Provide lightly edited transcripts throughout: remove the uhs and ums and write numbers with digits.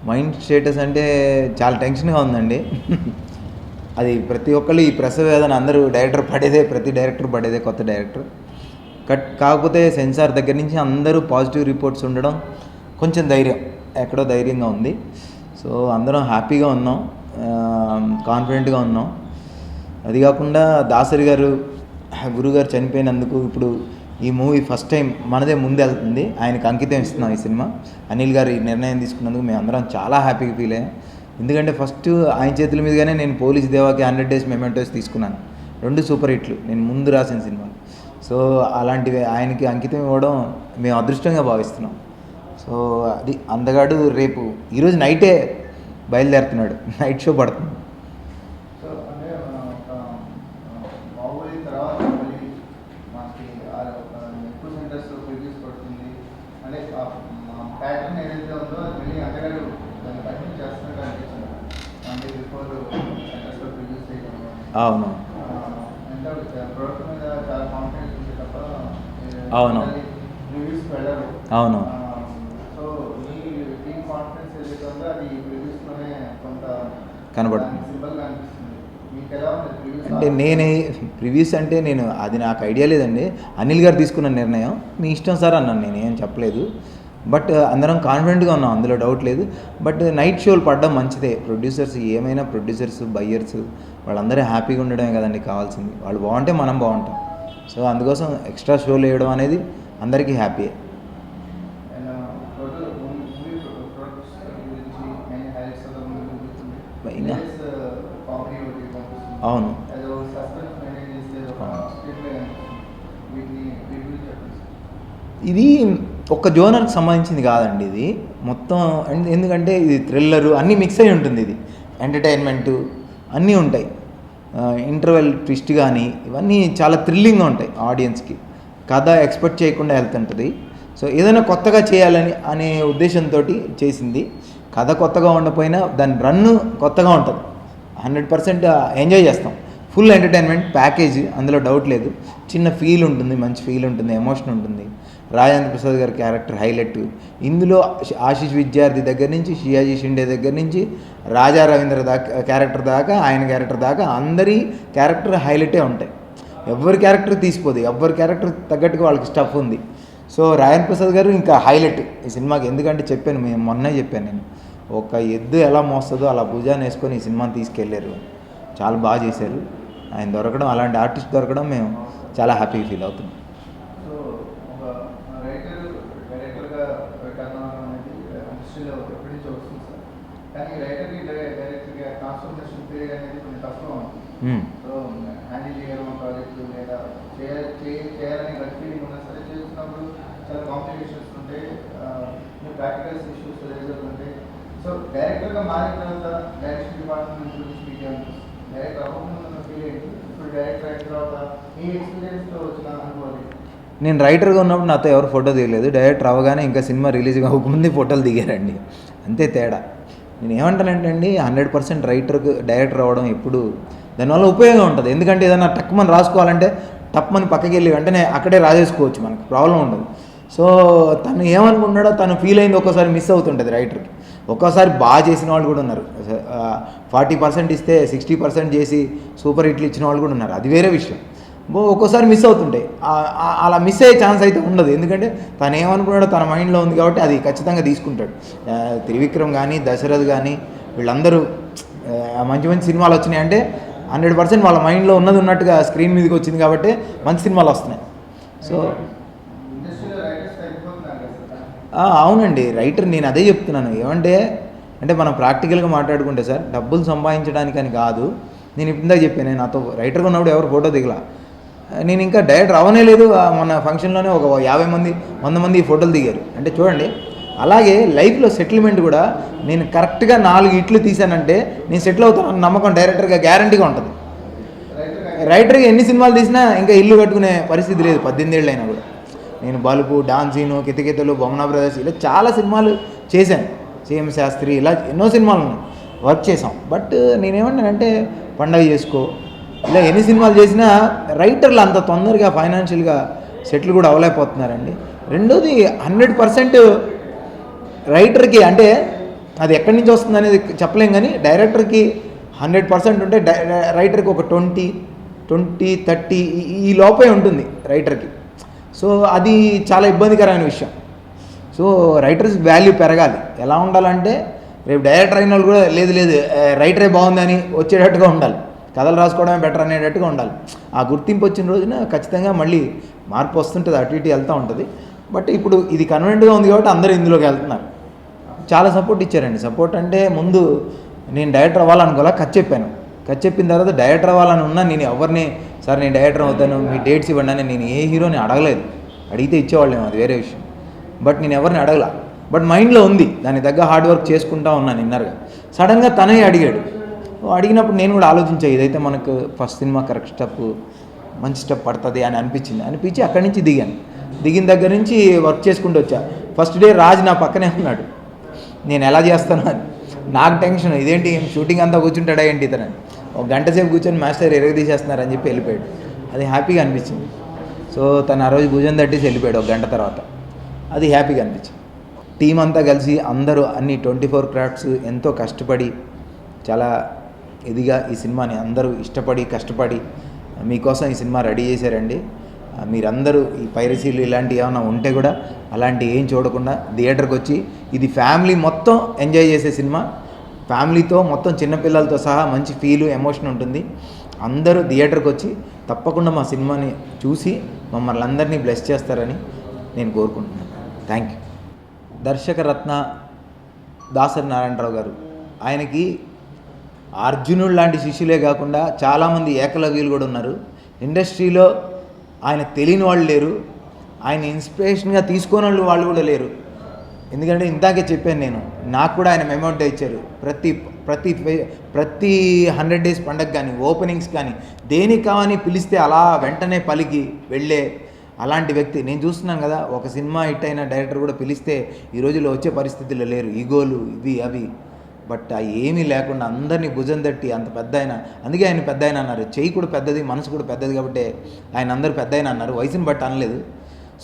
Mind status అంటే చాలా టెన్షన్గా ఉందండి. అది ప్రతి ఒక్కళ్ళు ఈ ప్రసవ వేదన అందరూ ప్రతి డైరెక్టర్ పడేదే కొత్త డైరెక్టర్. కాకపోతే సెన్సార్ దగ్గర నుంచి అందరూ పాజిటివ్ రిపోర్ట్స్ ఉండడం కొంచెం ఎక్కడో ధైర్యంగా ఉంది. సో అందరం హ్యాపీగా ఉన్నాం, కాన్ఫిడెంట్గా ఉన్నాం. అది కాకుండా దాసరి గారు గురుగారు చనిపోయినందుకు ఇప్పుడు ఈ మూవీ ఫస్ట్ టైం మనదే ముందు వెళ్తుంది. ఆయనకు అంకితం ఇస్తున్నాం ఈ సినిమా. అనిల్ గారు ఈ నిర్ణయం తీసుకున్నందుకు మేము అందరం చాలా హ్యాపీగా ఫీల్ అయ్యాం. ఎందుకంటే ఫస్ట్ ఆయన చేతుల మీదుగానే నేను పోలీస్ దేవాకి 100 Days మెమెంటోస్ తీసుకున్నాను. 2 సూపర్ హిట్లు నేను ముందు రాసిన సినిమాలు. సో అలాంటివి ఆయనకి అంకితం ఇవ్వడం మేము అదృష్టంగా భావిస్తున్నాం. సో అది అందగాడు రేపు ఈరోజు నైటే బయలుదేరుతున్నాడు, నైట్ షో పడుతుంది. అవును అవును అవును కనబడుతుంది. అంటే రివ్యూస్ అంటే అది నాకు ఐడియా లేదండి. అనిల్ గారు తీసుకున్న నిర్ణయం. మీ ఇష్టం సార్ అన్నాను, నేనేం చెప్పలేదు. బట్ అందరం కాన్ఫిడెంట్గా ఉన్నాం, అందులో డౌట్ లేదు. బట్ నైట్ షోలు పడడం మంచిదే. ప్రొడ్యూసర్స్ బయ్యర్స్ వాళ్ళందరూ హ్యాపీగా ఉండడమే కదండి కావాల్సింది. వాళ్ళు బాగుంటే మనం బాగుంటాం. సో అందుకోసం ఎక్స్ట్రా షోలు వేయడం అనేది అందరికీ హ్యాపీయే. అవును, ఇది ఒక జోనర్కి సంబంధించింది కాదండి. ఇది మొత్తం ఎందుకంటే ఇది థ్రిల్లరు అన్నీ మిక్స్ అయి ఉంటుంది. ఇది ఎంటర్టైన్మెంటు అన్నీ ఉంటాయి. ఇంటర్వెల్ ట్విస్ట్ కానీ ఇవన్నీ చాలా థ్రిల్లింగ్గా ఉంటాయి ఆడియన్స్కి. కథ ఎక్స్పెక్ట్ చేయకుండా వెళ్తుంటుంది. సో ఏదైనా కొత్తగా చేయాలని అనే ఉద్దేశంతో చేసింది. కథ కొత్తగా ఉండకపోయినా దాని రన్ను కొత్తగా ఉంటుంది. 100% ఎంజాయ్ చేస్తాం. ఫుల్ ఎంటర్టైన్మెంట్ ప్యాకేజ్, అందులో డౌట్ లేదు. చిన్న ఫీల్ ఉంటుంది, మంచి ఫీల్ ఉంటుంది, ఎమోషన్ ఉంటుంది. రాజేంద్ర ప్రసాద్ గారి క్యారెక్టర్ హైలైట్. ఇందులో ఆశీష్ విద్యార్థి దగ్గర నుంచి, షియాజీ షిండే దగ్గర నుంచి, రాజా రవీంద్ర క్యారెక్టర్ దాకా, ఆయన క్యారెక్టర్ దాకా అందరి క్యారెక్టర్ హైలైటే ఉంటాయి. ఎవరి క్యారెక్టర్ తీసిపోదు, ఎవరి క్యారెక్టర్ తగ్గట్టుగా వాళ్ళకి స్టఫ్ ఉంది. సో రాజేంద్ర ప్రసాద్ గారు ఇంకా హైలైట్ ఈ సినిమాకి. ఎందుకంటే మొన్నే చెప్పాను నేను, ఒక ఎద్దు ఎలా మోస్తుందో అలా భుజాన్ని వేసుకొని ఈ సినిమాని తీసుకెళ్ళారు. చాలా బాగా చేశారు. ఆయన దొరకడం, అలాంటి ఆర్టిస్ట్ దొరకడం మేము చాలా హ్యాపీగా ఫీల్ అవుతున్నాం. సో డైరెక్టర్గా మారిన తర్వాత డైరెక్షన్ డిపార్ట్మెంట్ గురించి మీకు డైరెక్టర్ అవ్వకుండా ఫీల్ అయ్యింది. ఇప్పుడు డైరెక్టర్ అయిన తర్వాత మీ ఎక్స్పీరియన్స్తో వచ్చిన అనుభవం. నేను రైటర్గా ఉన్నప్పుడు నాతో ఎవరు ఫోటో దిగలేదు. డైరెక్టర్ అవ్వగానే ఇంకా సినిమా రిలీజ్ కాకముందే ఫోటోలు దిగారండి, అంతే తేడా. నేను ఏమంటానంటే అండి, 100% డైరెక్టర్ అవ్వడం ఎప్పుడు దానివల్ల ఉపయోగం ఉంటుంది. ఎందుకంటే ఏదైనా టక్మని రాసుకోవాలంటే టప్మని పక్కకి వెళ్ళి వెంటనే అక్కడే రాసేసుకోవచ్చు, మనకు ప్రాబ్లం ఉండదు. సో తను ఏమనుకుంటున్నాడో తను ఫీల్ అయింది ఒక్కోసారి మిస్ అవుతుంటుంది రైటర్కి. ఒక్కోసారి బాగా చేసిన వాళ్ళు కూడా ఉన్నారు. 40% ఇస్తే 60% చేసి సూపర్ హిట్లు ఇచ్చిన వాళ్ళు కూడా ఉన్నారు, అది వేరే విషయం. ఒక్కోసారి మిస్ అవుతుంటాయి. అలా మిస్ అయ్యే ఛాన్స్ అయితే ఉండదు. ఎందుకంటే తను ఏమనుకున్నాడో తన మైండ్లో ఉంది కాబట్టి అది ఖచ్చితంగా తీసుకుంటాడు. త్రివిక్రమ్ కానీ, దశరథ్ కానీ వీళ్ళందరూ మంచి మంచి సినిమాలు వచ్చినాయంటే 100% వాళ్ళ మైండ్లో ఉన్నట్టుగా స్క్రీన్ మీదకి వచ్చింది కాబట్టి మంచి సినిమాలు వస్తున్నాయి. సో అవునండి, రైటర్ నేను అదే చెప్తున్నాను. అంటే మనం ప్రాక్టికల్గా మాట్లాడుకుంటే సార్, డబ్బులు సంపాదించడానికని కాదు. నేను ఇందాక చెప్పాను, నాతో రైటర్గా ఉన్నప్పుడు ఎవరు ఫోటో దిగలా. నేను ఇంకా డైరెక్టర్ అవనే లేదు. మన ఫంక్షన్లోనే ఒక 50 మంది 100 మంది ఫోటోలు దిగారు. అంటే చూడండి, అలాగే లైఫ్లో సెటిల్మెంట్ కూడా నేను కరెక్ట్గా 4 హిట్లు తీశానంటే నేను సెటిల్ అవుతాను నమ్మకం డైరెక్టర్గా గ్యారంటీగా ఉంటుంది. రైటర్గా ఎన్ని సినిమాలు తీసినా ఇంకా ఇల్లు కట్టుకునే పరిస్థితి లేదు. 18 ఏళ్ళు అయినా కూడా నేను బలుపు, డాన్సీను, కితకితలు, బొమ్మనా బ్రదర్స్ ఇలా చాలా సినిమాలు చేశాను. సీఎం శాస్త్రి ఇలా ఎన్నో సినిమాలు వర్క్ చేసాం. బట్ నేనేమంటానంటే పండగ చేసుకో ఇలా ఎన్ని సినిమాలు చేసినా రైటర్లు అంత తొందరగా ఫైనాన్షియల్గా సెటిల్ కూడా అవ్వలేకపోతున్నారండి. రెండోది 100% రైటర్కి అంటే అది ఎక్కడి నుంచి వస్తుంది అనేది చెప్పలేం, కానీ డైరెక్టర్కి 100% ఉంటే రైటర్కి ఒక 20-30 ఈ లోపే ఉంటుంది రైటర్కి. సో అది చాలా ఇబ్బందికరమైన విషయం. సో రైటర్స్ వాల్యూ పెరగాలి. ఎలా ఉండాలంటే రేపు డైరెక్టర్ అయిన వాళ్ళు కూడా లేదు రైటరే బాగుందని వచ్చేటట్టుగా ఉండాలి, కథలు రాసుకోవడమే బెటర్ అనేటట్టుగా ఉండాలి. ఆ గుర్తింపు వచ్చిన రోజున ఖచ్చితంగా మళ్ళీ మార్పు వస్తుంటుంది, అటు ఇటు వెళ్తూ ఉంటుంది. బట్ ఇప్పుడు ఇది కన్వీనెంట్గా ఉంది కాబట్టి అందరూ ఇందులోకి వెళ్తున్నారు. చాలా సపోర్ట్ ఇచ్చారండి. సపోర్ట్ అంటే ముందు నేను డైరెక్టర్ అవ్వాలనుకోలే, కథ చెప్పిన తర్వాత డైరెక్టర్ అవ్వాలని ఉన్నా నేను ఎవరిని సార్ నేను డైరెక్టర్ అవుతాను మీ డేట్స్ ఇవ్వండి అని నేను ఏ హీరోని అడగలేదు. అడిగితే ఇచ్చేవాళ్ళేమో, అది వేరే విషయం. బట్ నేను ఎవరిని అడగల. బట్ మైండ్లో ఉంది, దాని తగ్గ హార్డ్ వర్క్ చేసుకుంటా ఉన్నాను ఇన్నర్గా. సడన్గా తనే అడిగాడు. అడిగినప్పుడు నేను కూడా ఆలోచించా, ఇదైతే మనకు ఫస్ట్ సినిమా కరెక్ట్ స్టెప్, మంచి స్టెప్ పడుతుంది అని అనిపించి అక్కడి నుంచి దిగిన దగ్గర నుంచి వర్క్ చేసుకుంటూ వచ్చా. ఫస్ట్ డే రాజ్ నా పక్కనే ఉన్నాడు, నేను ఎలా చేస్తాను అని. నాకు టెన్షన్, ఇదేంటి షూటింగ్ అంతా కూర్చుంటాడా ఏంటి ఇతనని. ఒక గంట సేపు కూర్చొని మాస్టర్ ఎరగదీసేస్తున్నారని చెప్పి వెళ్ళిపోయాడు. అది హ్యాపీగా అనిపించింది. సో తను ఆ రోజు భుజం తట్టేసి వెళ్ళిపోయాడు ఒక గంట తర్వాత. అది హ్యాపీగా అనిపించింది. టీం అంతా కలిసి అందరూ అన్ని 24 క్రాఫ్ట్స్ ఎంతో కష్టపడి చాలా ఇదిగా ఈ సినిమాని అందరూ ఇష్టపడి కష్టపడి మీకోసం ఈ సినిమా రెడీ చేశారండి. మీరందరూ ఈ పైరసీలు ఇలాంటివి ఏమైనా ఉంటే కూడా అలాంటివి ఏం చూడకుండా థియేటర్కి వచ్చి, ఇది ఫ్యామిలీ మొత్తం ఎంజాయ్ చేసే సినిమా. ఫ్యామిలీతో మొత్తం చిన్నపిల్లలతో సహా మంచి ఫీలు ఎమోషన్ ఉంటుంది. అందరూ థియేటర్కి వచ్చి తప్పకుండా మా సినిమాని చూసి మమ్మల్ని అందరినీ బ్లెస్ చేస్తారని నేను కోరుకుంటున్నాను. Thank you. దర్శకరత్న దాసరి నారాయణరావు గారు, ఆయనకి అర్జునుడు లాంటి శిష్యులే కాకుండా చాలామంది ఏకలవ్యులు కూడా ఉన్నారు. ఇండస్ట్రీలో ఆయన తెలియని వాళ్ళు లేరు, ఆయన ఇన్స్పిరేషన్గా తీసుకునే వాళ్ళు కూడా లేరు. ఎందుకంటే ఇందాకే చెప్పాను నేను, నాకు కూడా ఆయన మెమోంటో ఇచ్చారు. ప్రతి 100 days పండగ కానీ ఓపెనింగ్స్ కానీ దేనికి కావని పిలిస్తే అలా వెంటనే పలికి వెళ్ళే అలాంటి వ్యక్తి నేను చూస్తున్నాను కదా. ఒక సినిమా హిట్ అయిన డైరెక్టర్ కూడా పిలిస్తే ఈ రోజుల్లో వచ్చే పరిస్థితుల్లో లేరు, ఈగోలు ఇవి అవి. బట్ అవి ఏమీ లేకుండా అందరినీ భుజం తట్టి అంత పెద్ద ఆయన, అందుకే ఆయన పెద్ద ఆయన అన్నారు. చెయ్యి కూడా పెద్దది, మనసు కూడా పెద్దది కాబట్టి ఆయన అందరూ పెద్ద ఆయన అన్నారు, వయసుని బట్టి అనలేదు.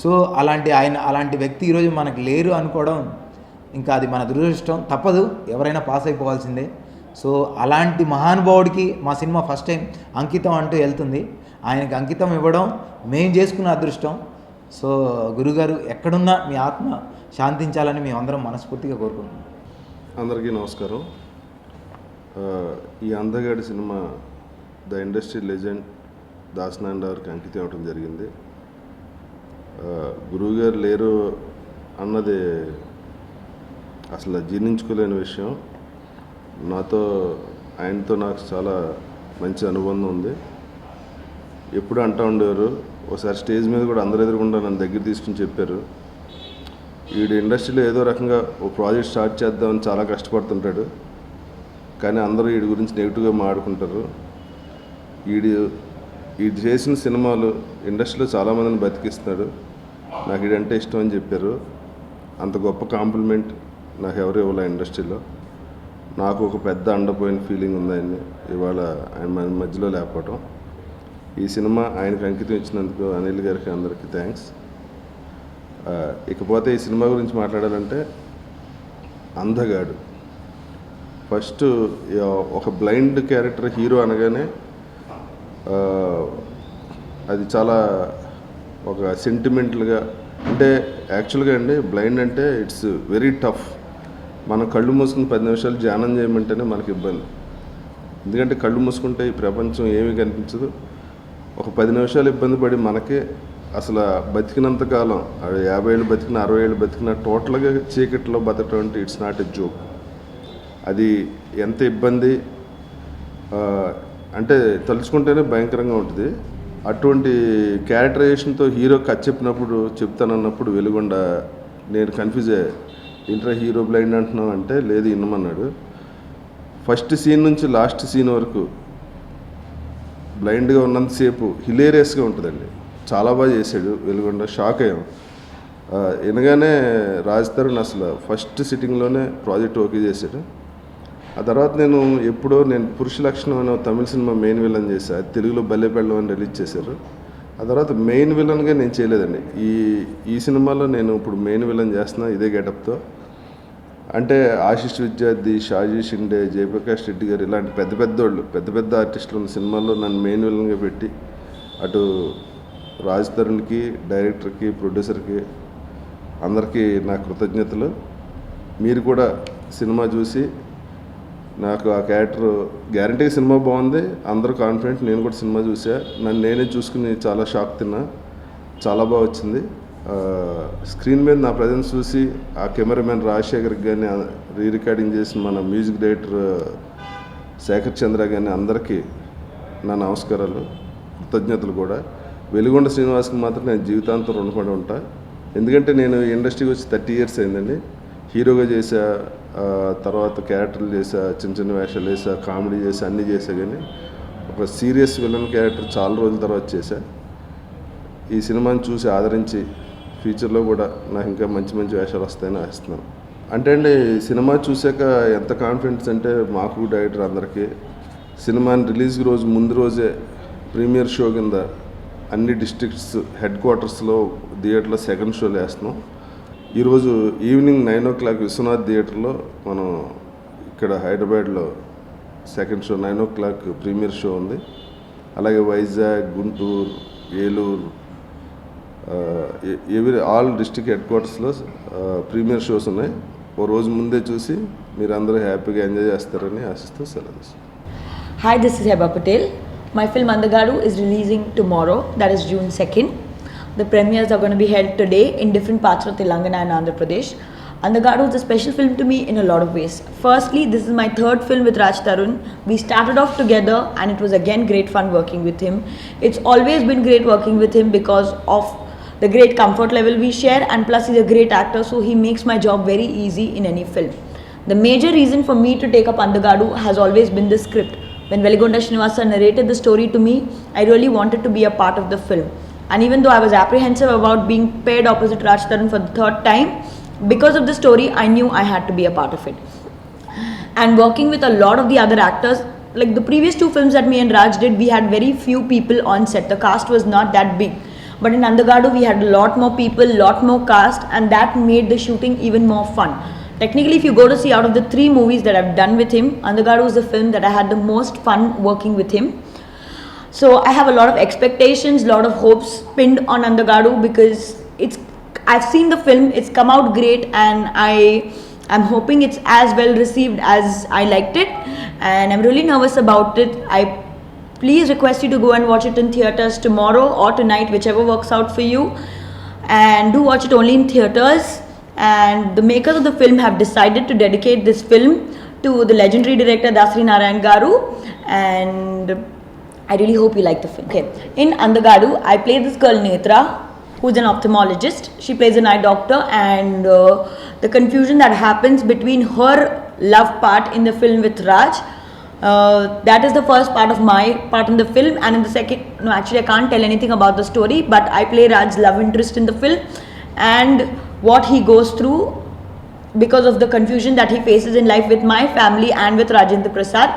సో అలాంటి వ్యక్తి ఈరోజు మనకు లేరు అనుకోవడం ఇంకా అది మన దురదృష్టం. తప్పదు, ఎవరైనా పాస్ అయిపోవాల్సిందే. సో అలాంటి మహానుభావుడికి మా సినిమా ఫస్ట్ టైం అంకితం అంటూ వెళ్తుంది. ఆయనకి అంకితం ఇవ్వడం మేము చేసుకున్న అదృష్టం. సో గురుగారు ఎక్కడున్నా మీ ఆత్మ శాంతించాలని మేమందరం మనస్ఫూర్తిగా కోరుకుంటున్నాం. అందరికీ నమస్కారం. ఈ అందగాడి సినిమా ద ఇండస్ట్రీ లెజెండ్ దాసనారాయణరావుకి అంకితం అవ్వడం జరిగింది. గురువుగారు లేరు అన్నది అసలు జీర్ణించుకోలేని విషయం. ఆయనతో నాకు చాలా మంచి అనుబంధం ఉంది. ఎప్పుడు అంటూ ఉండేవారు, ఒకసారి స్టేజ్ మీద కూడా అందరు ఎదురుకుండా నన్ను దగ్గర తీసుకుని చెప్పారు, వీడు ఇండస్ట్రీలో ఏదో రకంగా ఓ ప్రాజెక్ట్ స్టార్ట్ చేద్దామని చాలా కష్టపడుతుంటాడు, కానీ అందరూ వీడి గురించి నెగిటివ్గా మాట్లాడుకుంటారు. వీడు చేసిన సినిమాలు ఇండస్ట్రీలో చాలామందిని బతికిస్తున్నాడు, నాకు వీడంటే ఇష్టం అని చెప్పారు. అంత గొప్ప కాంప్లిమెంట్ నాకు ఎవరు ఇవ్వలే ఇండస్ట్రీలో. నాకు ఒక పెద్ద అండపోయిన ఫీలింగ్ ఉంది ఆయన్ని ఇవాళ ఆయన మన మధ్యలో లేకపోవటం. ఈ సినిమా ఆయనకు అంకితం ఇచ్చినందుకు అనిల్ గారికి అందరికీ థ్యాంక్స్. ఇకపోతే ఈ సినిమా గురించి మాట్లాడాలంటే, అందగాడు ఫస్ట్ ఒక బ్లైండ్ క్యారెక్టర్ హీరో అనగానే అది చాలా ఒక సెంటిమెంటల్గా, అంటే యాక్చువల్గా అండి బ్లైండ్ అంటే ఇట్స్ వెరీ టఫ్. మనం కళ్ళు మూసుకుని 10 నిమిషాలు ధ్యానం చేయమంటేనే మనకి ఇబ్బంది. ఎందుకంటే కళ్ళు మూసుకుంటే ఈ ప్రపంచం ఏమీ కనిపించదు. ఒక 10 నిమిషాలు ఇబ్బంది పడి మనకే అసలు బతికినంతకాలం 50 ఏళ్ళు బతికిన 60 ఏళ్ళు బతికిన టోటల్గా చీకట్లో బతకడం అంటే ఇట్స్ నాట్ ఎ జోక్. అది ఎంత ఇబ్బంది అంటే తలుచుకుంటేనే భయంకరంగా ఉంటుంది. అటువంటి క్యారెక్టరైజేషన్తో హీరో కథ చెప్పినప్పుడు చెప్తానన్నప్పుడు వెలుగొండ నేను కన్ఫ్యూజ్ అయ్యా, ఇంట్రా హీరో బ్లైండ్ అంటున్నావు అంటే లేదు ఇన్నమన్నాడు. ఫస్ట్ సీన్ నుంచి లాస్ట్ సీన్ వరకు బ్లైండ్గా ఉన్నంతసేపు హిలేరియస్గా ఉంటుందండి. చాలా బాగా చేశాడు వెలుగొండ. షాక్ అయ్యాం వినగానే. రాజ్ తరుణ్ అసలు ఫస్ట్ సిట్టింగ్లోనే ప్రాజెక్ట్ ఓకే చేశాడు. ఆ తర్వాత నేను పురుష లక్షణం అనే తమిళ సినిమా మెయిన్ విలన్ చేశాను, అది తెలుగులో బల్లెపెళ్ళం అని రిలీజ్ చేశారు. ఆ తర్వాత మెయిన్ విలన్గా నేను చేయలేదండి. ఈ సినిమాలో నేను ఇప్పుడు మెయిన్ విలన్ చేస్తున్నా ఇదే గెటప్తో. అంటే ఆశిష్ విద్యార్థి, షాజీ షిండే, జయప్రకాష్ రెడ్డి గారు ఇలాంటి పెద్ద ఆర్టిస్టులు ఉన్న సినిమాల్లో నన్ను మెయిన్ విలన్గా పెట్టి అటు రాజ్ తరుణ్కి, డైరెక్టర్కి, ప్రొడ్యూసర్కి అందరికీ నా కృతజ్ఞతలు. మీరు కూడా సినిమా చూసి నాకు ఆ క్యారెక్టర్ గ్యారంటీగా సినిమా బాగుంది, అందరూ కాన్ఫిడెంట్. నేను కూడా సినిమా చూసా, నన్ను నేనే చూసుకుని చాలా షాక్ తిన్నా. చాలా బాగా వచ్చింది. స్క్రీన్ మీద నా ప్రజెన్స్ చూసి ఆ కెమెరామెన్ రాజశేఖర్కి కానీ, రీ రికార్డింగ్ చేసిన మన మ్యూజిక్ డైరెక్టర్ శేఖర్ చంద్ర కానీ అందరికీ నా నమస్కారాలు, కృతజ్ఞతలు కూడా. వెలుగొండ శ్రీనివాస్కి మాత్రం నేను జీవితాంతం రుణపడి ఉంటా. ఎందుకంటే నేను ఇండస్ట్రీకి వచ్చి 30 years అయిందండి. హీరోగా చేసా, తర్వాత క్యారెక్టర్లు చేసా, చిన్న వేషాలు వేసా, కామెడీ చేసా, అన్నీ చేసా. కానీ ఒక సీరియస్ విలన్ క్యారెక్టర్ చాలా రోజుల తర్వాత చేశా. ఈ సినిమాని చూసి ఆదరించి ఫ్యూచర్లో కూడా నాకు ఇంకా మంచి వేషాలు వస్తాయని ఆశిస్తున్నాను. అంటే అండి, సినిమా చూసాక ఎంత కాన్ఫిడెన్స్ అంటే మాకు డైరెక్టర్ అందరికీ, సినిమాని రిలీజ్ రోజు ముందు రోజే ప్రీమియర్ షో కింద అన్ని డిస్ట్రిక్ట్స్ హెడ్ క్వార్టర్స్లో థియేటర్లో సెకండ్ షోలు వేస్తున్నాం. ఈరోజు ఈవినింగ్ 9 o'clock విశ్వనాథ్ థియేటర్లో మనం ఇక్కడ హైదరాబాద్లో second show 9 o'clock premiere show ఉంది. అలాగే Vizag, Guntur, Eluru, all district head క్వార్టర్స్లో ప్రీమియర్ షోస్ ఉన్నాయి. ఓ రోజు ముందే చూసి మీరందరూ హ్యాపీగా ఎంజాయ్ చేస్తారని ఆశిస్తూ సెలవు. Hi, this is Heba Patel. My film Andagaadu is releasing tomorrow, that is June 2nd. The premieres are going to be held today in different parts of Telangana and Andhra Pradesh. Andagaadu is a special film to me in a lot of ways. Firstly, this is my third film with Raj Tarun. We started off together and it was again great fun working with him. It's always been great working with him because of the great comfort level we share, and plus he's a great actor, so he makes my job very easy in any film. The major reason for me to take up Andagaadu has always been the script. When Veligonda Srinivasa narrated the story to me, I really wanted to be a part of the film. And even though I was apprehensive about being paired opposite Raj Tarun for the third time, because of the story, I knew I had to be a part of it. And working with a lot of the other actors, like the previous 2 films that me and Raj did, we had very few people on set. The cast was not that big. But in Andagaadu, we had a lot more people, lot more cast, and that made the shooting even more fun. Technically, if you go to see out of the 3 movies that I've done with him, Andagaadu is the film that I had the most fun working with him. So I have a lot of expectations, lot of hopes pinned on Andagaadu because I've seen the film, it's come out great, and I'm hoping it's as well received as I liked it, and I'm really nervous about it. I please request you to go and watch it in theaters tomorrow or tonight, whichever works out for you, and do watch it only in theaters. And the makers of the film have decided to dedicate this film to the legendary director Dasri Narayan Garu, and I really hope you like the film. Okay, in Andagaadu, I play this girl Netra, who's an ophthalmologist. She plays an eye doctor, and the confusion that happens between her love part in the film with Raj, that is the first part of my part in the film. And in the second, no, actually I can't tell anything about the story, but I play Raj's love interest in the film and what he goes through because of the confusion that he faces in life with my family and with Rajendra Prasad.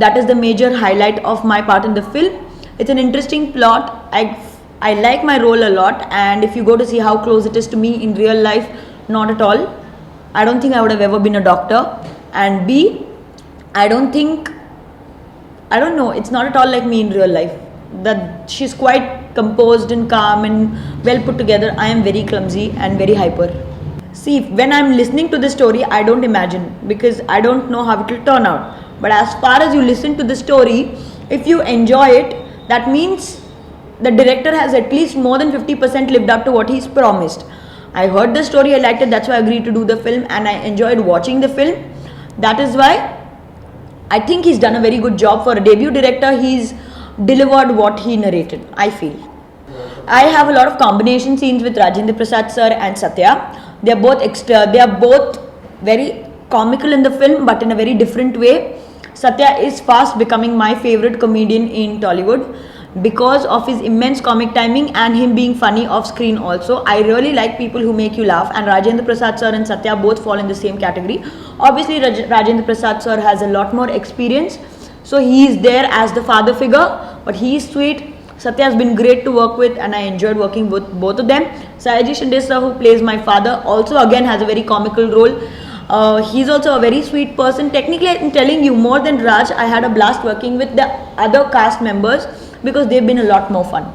That is the major highlight of my part in the film. It's an interesting plot. I like my role a lot, and if you go to see how close it is to me in real life, not at all. I don't think I would have ever been a doctor. And B, I don't know, it's not at all like me in real life. That she's quite composed and calm and well put together. I am very clumsy and very hyper. See, when I'm listening to the story, I don't imagine because I don't know how it will turn out. But as far as you listen to the story, if you enjoy it, that means the director has at least more than 50% lived up to what he's promised. I heard the story, I liked it, that's why I agreed to do the film, and I enjoyed watching the film. That is why I think he's done a very good job. For a debut director, he's delivered what he narrated, I feel. I have a lot of combination scenes with Rajendra Prasad sir and Satya. They are both very comical in the film, but in a very different way. Satya is fast becoming my favorite comedian in Tollywood because of his immense comic timing and him being funny off screen also. I really like people who make you laugh, and Rajendra Prasad sir and Satya both fall in the same category. Obviously, Rajendra Prasad sir has a lot more experience, so he is there as the father figure, but he is sweet. Satya has been great to work with, and I enjoyed working with both of them. Sayaji Shinde sir, who plays my father, also again has a very comical role. He's also a very sweet person. Technically, I'm telling you, more than Raj, I had a blast working with the other cast members because they've been a lot more fun.